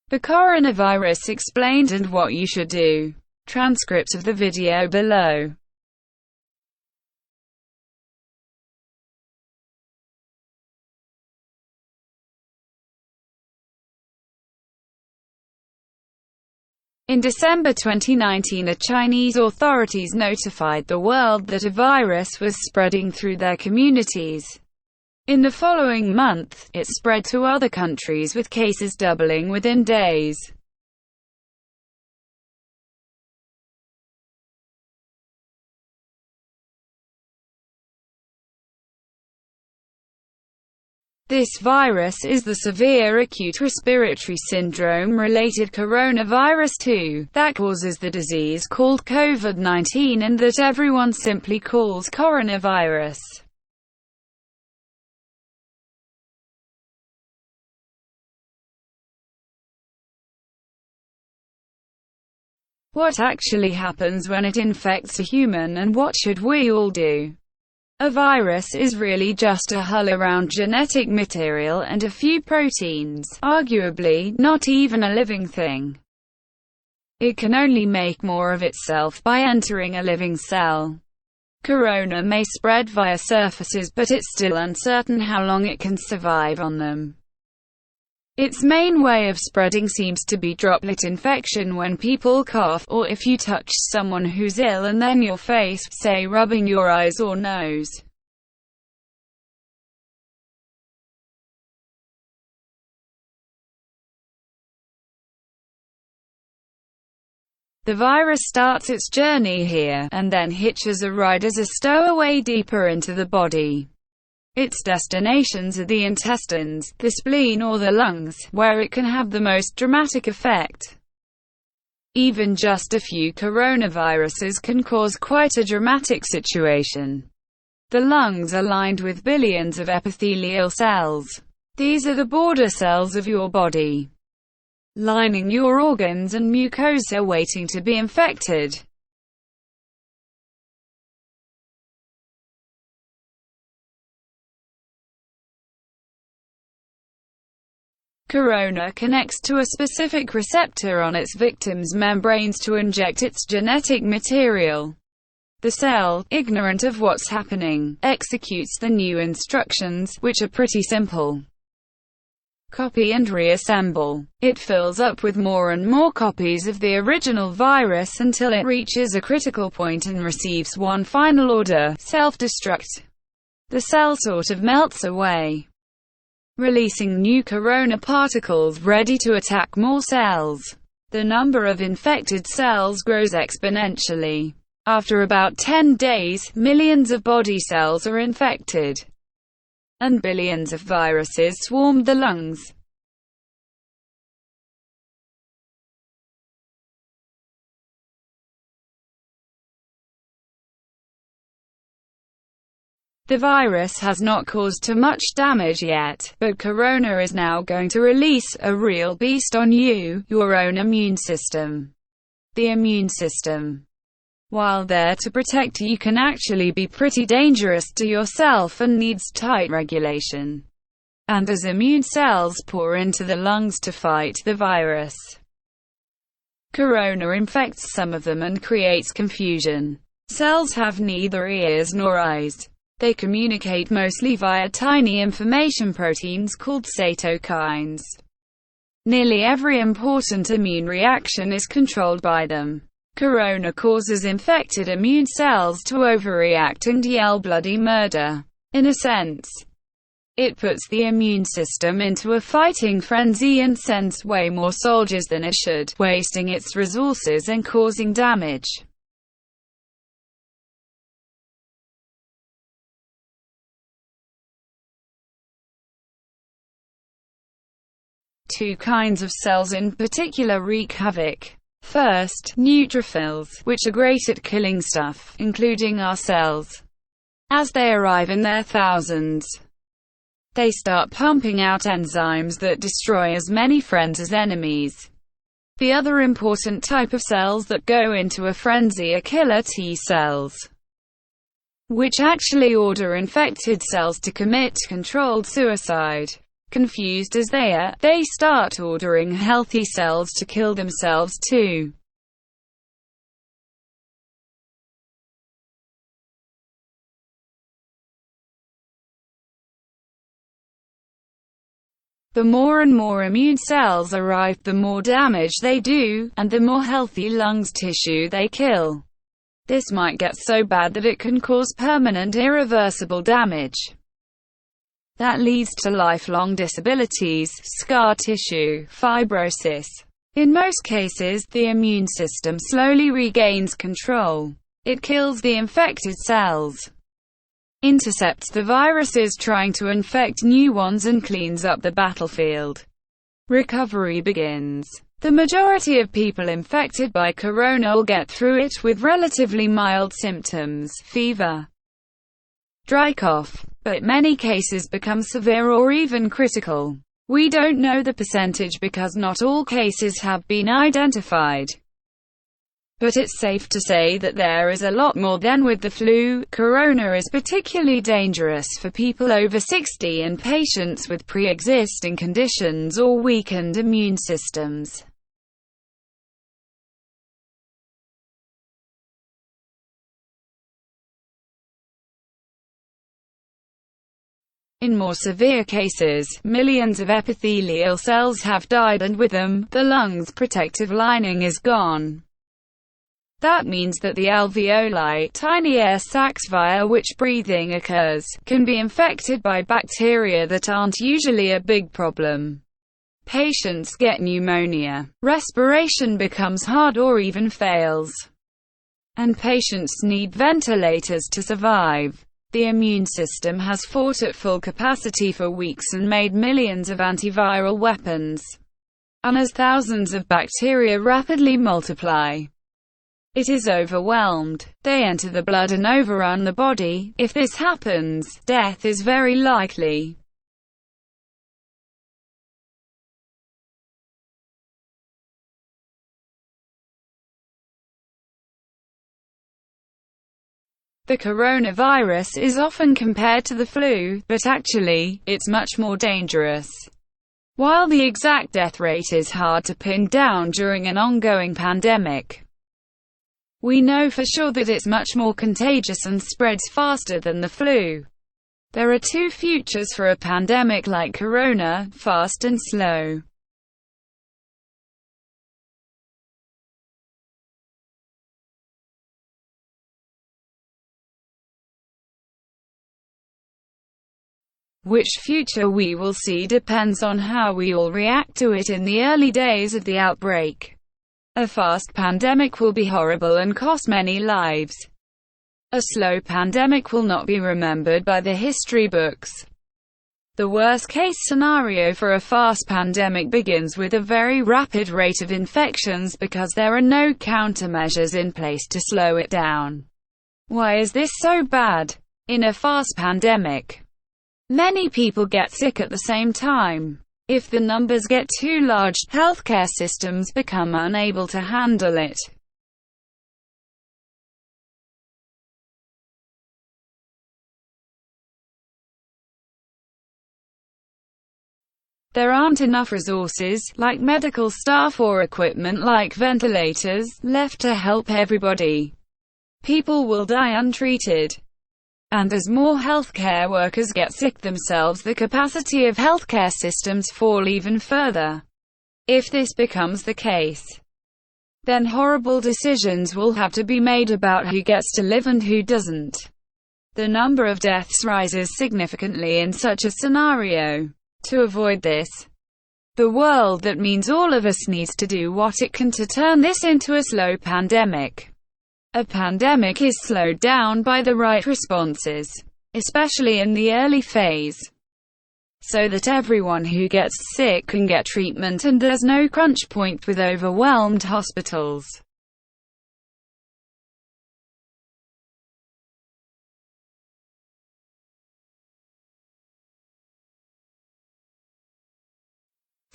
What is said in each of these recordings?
The coronavirus explained and what you should do. Transcript of the video below. In December 2019, Chinese authorities notified the world that a virus was spreading through their communities. In the following month, it spread to other countries with cases doubling within days. This virus is the severe acute respiratory syndrome-related coronavirus 2, that causes the disease called COVID-19 and that everyone simply calls coronavirus. What actually happens when it infects a human, and what should we all do? A virus is really just a hull around genetic material and a few proteins, arguably, not even a living thing. It can only make more of itself by entering a living cell. Corona may spread via surfaces, but it's still uncertain how long it can survive on them. Its main way of spreading seems to be droplet infection when people cough, or if you touch someone who's ill and then your face, say rubbing your eyes or nose. The virus starts its journey here, and then hitches a ride as a stowaway deeper into the body. Its destinations are the intestines, the spleen or the lungs, where it can have the most dramatic effect. Even just a few coronaviruses can cause quite a dramatic situation. The lungs are lined with billions of epithelial cells. These are the border cells of your body, lining your organs and mucosa waiting to be infected. Corona connects to a specific receptor on its victim's membranes to inject its genetic material. The cell, ignorant of what's happening, executes the new instructions, which are pretty simple. Copy and reassemble. It fills up with more and more copies of the original virus until it reaches a critical point and receives one final order: self-destruct. The cell sort of melts away, releasing new corona particles ready to attack more cells. The number of infected cells grows exponentially. After about 10 days, millions of body cells are infected, and billions of viruses swarm the lungs. The virus has not caused too much damage yet, but corona is now going to release a real beast on you, your own immune system. The immune system, while there to protect you, can actually be pretty dangerous to yourself and needs tight regulation. And as immune cells pour into the lungs to fight the virus, corona infects some of them and creates confusion. Cells have neither ears nor eyes. They communicate mostly via tiny information proteins called cytokines. Nearly every important immune reaction is controlled by them. Corona causes infected immune cells to overreact and yell bloody murder. In a sense, it puts the immune system into a fighting frenzy and sends way more soldiers than it should, wasting its resources and causing damage. Two kinds of cells in particular wreak havoc. First, neutrophils, which are great at killing stuff, including our cells. As they arrive in their thousands, they start pumping out enzymes that destroy as many friends as enemies. The other important type of cells that go into a frenzy are killer T cells, which actually order infected cells to commit controlled suicide. Confused as they are, they start ordering healthy cells to kill themselves too. The more and more immune cells arrive, the more damage they do, and the more healthy lungs tissue they kill. This might get so bad that it can cause permanent, irreversible damage. That leads to lifelong disabilities, scar tissue, fibrosis. In most cases, the immune system slowly regains control. It kills the infected cells, intercepts the viruses trying to infect new ones, and cleans up the battlefield. Recovery begins. The majority of people infected by corona will get through it with relatively mild symptoms, fever, dry cough, but many cases become severe or even critical. We don't know the percentage because not all cases have been identified. But it's safe to say that there is a lot more than with the flu. Corona is particularly dangerous for people over 60 and patients with pre-existing conditions or weakened immune systems. In more severe cases, millions of epithelial cells have died, and with them, the lung's protective lining is gone. That means that the alveoli, tiny air sacs via which breathing occurs, can be infected by bacteria that aren't usually a big problem. Patients get pneumonia, respiration becomes hard or even fails, and patients need ventilators to survive. The immune system has fought at full capacity for weeks and made millions of antiviral weapons. And as thousands of bacteria rapidly multiply, it is overwhelmed. They enter the blood and overrun the body. If this happens, death is very likely. The coronavirus is often compared to the flu, but actually, it's much more dangerous. While the exact death rate is hard to pin down during an ongoing pandemic, we know for sure that it's much more contagious and spreads faster than the flu. There are two futures for a pandemic like corona: fast and slow. Which future we will see depends on how we all react to it in the early days of the outbreak. A fast pandemic will be horrible and cost many lives. A slow pandemic will not be remembered by the history books. The worst-case scenario for a fast pandemic begins with a very rapid rate of infections because there are no countermeasures in place to slow it down. Why is this so bad? In a fast pandemic, many people get sick at the same time. If the numbers get too large, healthcare systems become unable to handle it. There aren't enough resources, like medical staff or equipment like ventilators, left to help everybody. People will die untreated. And as more healthcare workers get sick themselves, the capacity of healthcare systems fall even further. If this becomes the case, then horrible decisions will have to be made about who gets to live and who doesn't. The number of deaths rises significantly in such a scenario. To avoid this, the world that means all of us needs to do what it can to turn this into a slow pandemic. A pandemic is slowed down by the right responses, especially in the early phase, so that everyone who gets sick can get treatment and there's no crunch point with overwhelmed hospitals.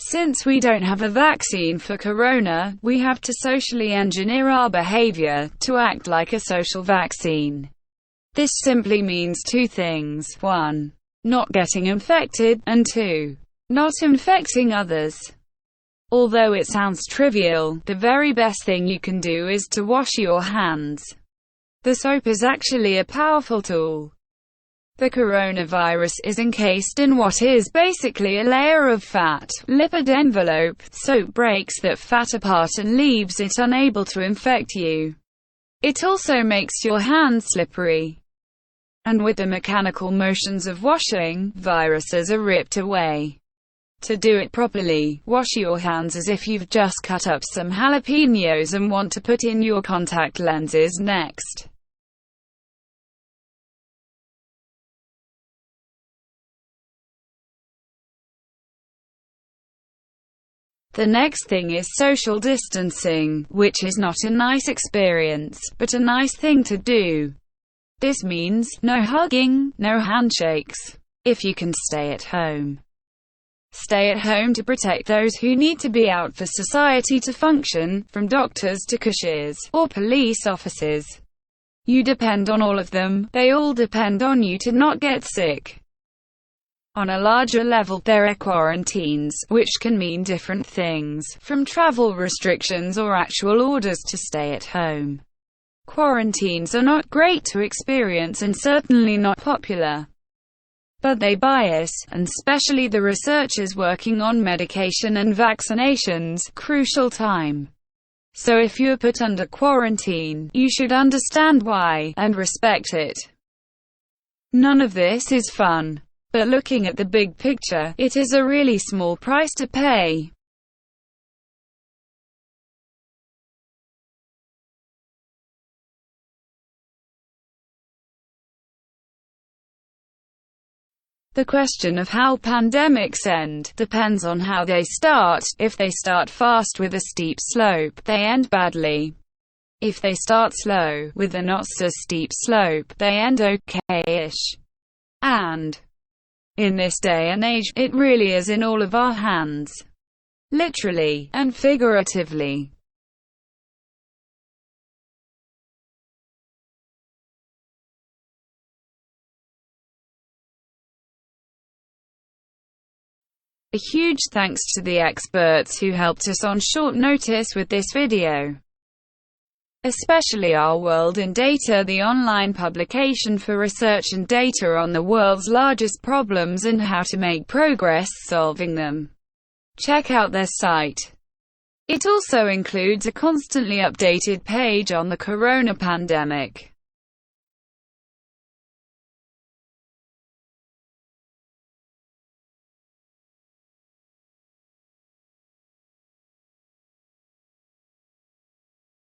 Since we don't have a vaccine for corona, we have to socially engineer our behavior to act like a social vaccine. This simply means two things: 1. Not getting infected, and 2. not infecting others. Although it sounds trivial, the very best thing you can do is to wash your hands. The soap is actually a powerful tool. The coronavirus is encased in what is basically a layer of fat, lipid envelope. Soap breaks that fat apart and leaves it unable to infect you. It also makes your hands slippery. And with the mechanical motions of washing, viruses are ripped away. To do it properly, wash your hands as if you've just cut up some jalapenos and want to put in your contact lenses next. The next thing is social distancing, which is not a nice experience, but a nice thing to do. This means no hugging, no handshakes. If you can stay at home. Stay at home to protect those who need to be out for society to function, from doctors to cashiers, or police officers. You depend on all of them, they all depend on you to not get sick. On a larger level, there are quarantines, which can mean different things, from travel restrictions or actual orders to stay at home. Quarantines are not great to experience and certainly not popular. But they bias, and especially the researchers working on medication and vaccinations, crucial time. So if you're put under quarantine, you should understand why, and respect it. None of this is fun. But looking at the big picture, it is a really small price to pay. The question of how pandemics end depends on how they start. If they start fast with a steep slope, they end badly. If they start slow, with a not so steep slope, they end okay-ish. And in this day and age, it really is in all of our hands. Literally, and figuratively. A huge thanks to the experts who helped us on short notice with this video. Especially Our World in Data, the online publication for research and data on the world's largest problems and how to make progress solving them. Check out their site. It also includes a constantly updated page on the corona pandemic.